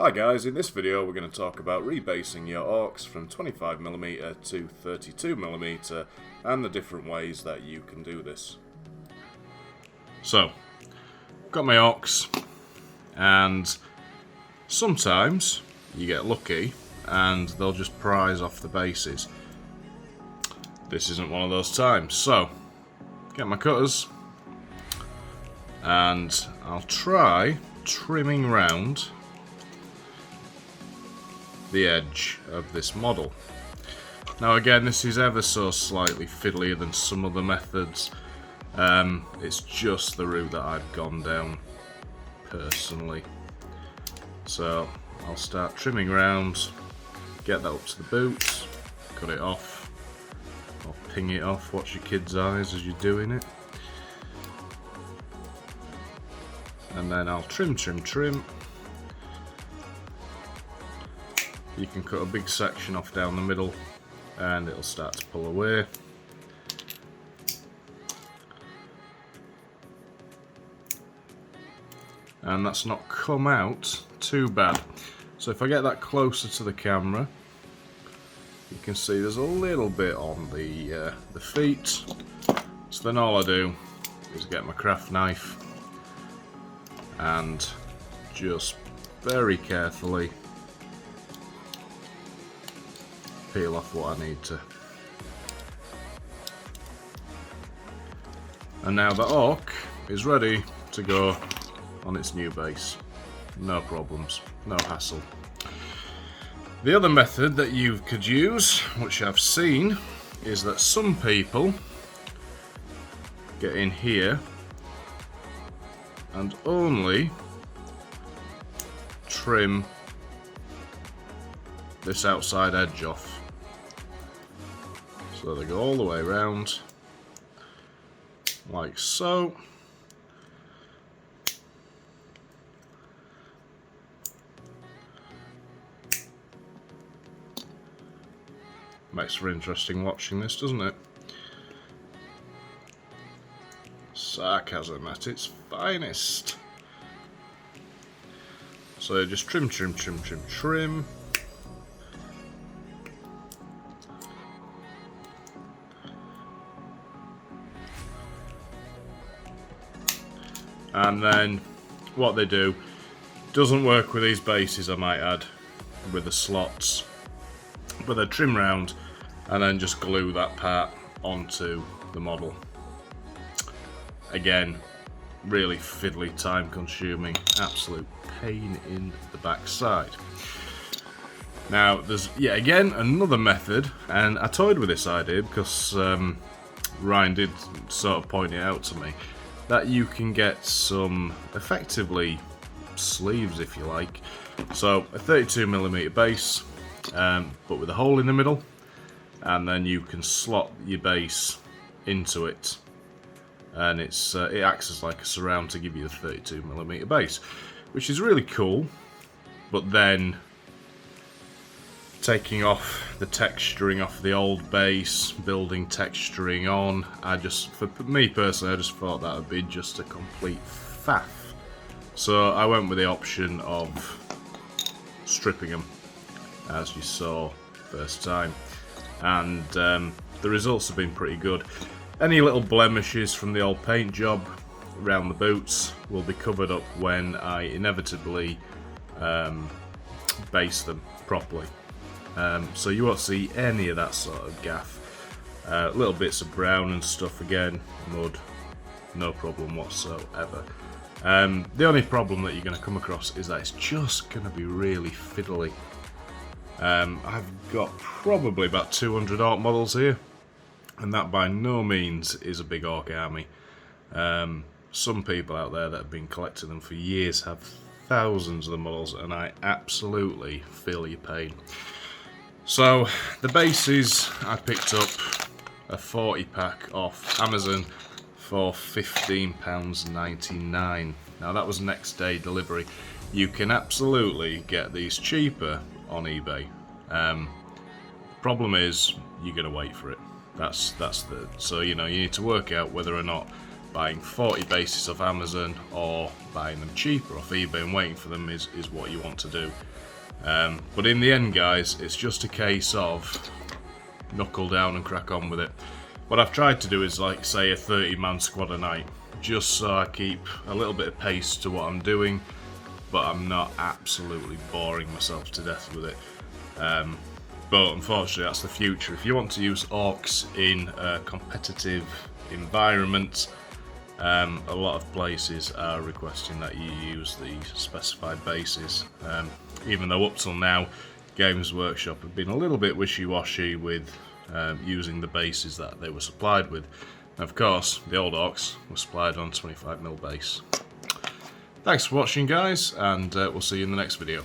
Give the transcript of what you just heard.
Hi guys, in this video we're going to talk about rebasing your orcs from 25mm to 32mm and the different ways that you can do this. So, got my orcs, and sometimes you get lucky and they'll just prize off the bases. This isn't one of those times, so get my cutters and I'll try trimming round the edge of this model. Now again, this is ever so slightly fiddlier than some other methods. It's just the route that I've gone down personally. So I'll start trimming around, get that up to the boot, cut it off, or ping it off. Watch your kids' eyes as you're doing it. And then I'll trim. You can cut a big section off down the middle and it'll start to pull away. And that's not come out too bad. So if I get that closer to the camera, you can see there's a little bit on the feet. So then all I do is get my craft knife and just very carefully peel off what I need to. And now the orc is ready to go on its new base. No problems, no hassle. The other method that you could use, which I've seen, is that some people get in here and only trim this outside edge off. So they go all the way around, like so. Makes for interesting watching this, doesn't it? Sarcasm at its finest. So just trim. And then what they do doesn't work with these bases, I might add, with the slots, but they trim round and then just glue that part onto the model. Again, really fiddly, time consuming, absolute pain in the backside. Now there's yet again another method, and I toyed with this idea because Ryan did sort of point it out to me, that you can get some effectively sleeves, if you like. So a 32mm base, but with a hole in the middle, and then you can slot your base into it, and it acts as like a surround to give you a 32mm base, which is really cool. But then taking off the texturing off the old base, building texturing on, for me personally, I just thought that would be just a complete faff. So I went with the option of stripping them, as you saw first time, and the results have been pretty good. Any little blemishes from the old paint job around the boots will be covered up when I inevitably base them properly. So you won't see any of that sort of gaff. Little bits of brown and stuff, again, mud, no problem whatsoever. The only problem that you're going to come across is that it's just going to be really fiddly. I've got probably about 200 orc models here, and that by no means is a big orc army. Some people out there that have been collecting them for years have thousands of the models, and I absolutely feel your pain. So the bases, I picked up a 40 pack off Amazon for £15.99. Now that was next day delivery. You can absolutely get these cheaper on eBay. Problem is, you're gonna wait for it. So you know, you need to work out whether or not buying 40 bases off Amazon or buying them cheaper off eBay and waiting for them is what you want to do. But in the end, guys, it's just a case of knuckle down and crack on with it. What I've tried to do is, like, say, a 30-man squad a night, just so I keep a little bit of pace to what I'm doing, but I'm not absolutely boring myself to death with it. But unfortunately, that's the future. If you want to use orcs in a competitive environment, a lot of places are requesting that you use the specified bases. Even though up till now, Games Workshop have been a little bit wishy-washy with using the bases that they were supplied with. And of course, the old orcs were supplied on 25mm base. Thanks for watching, guys, and we'll see you in the next video.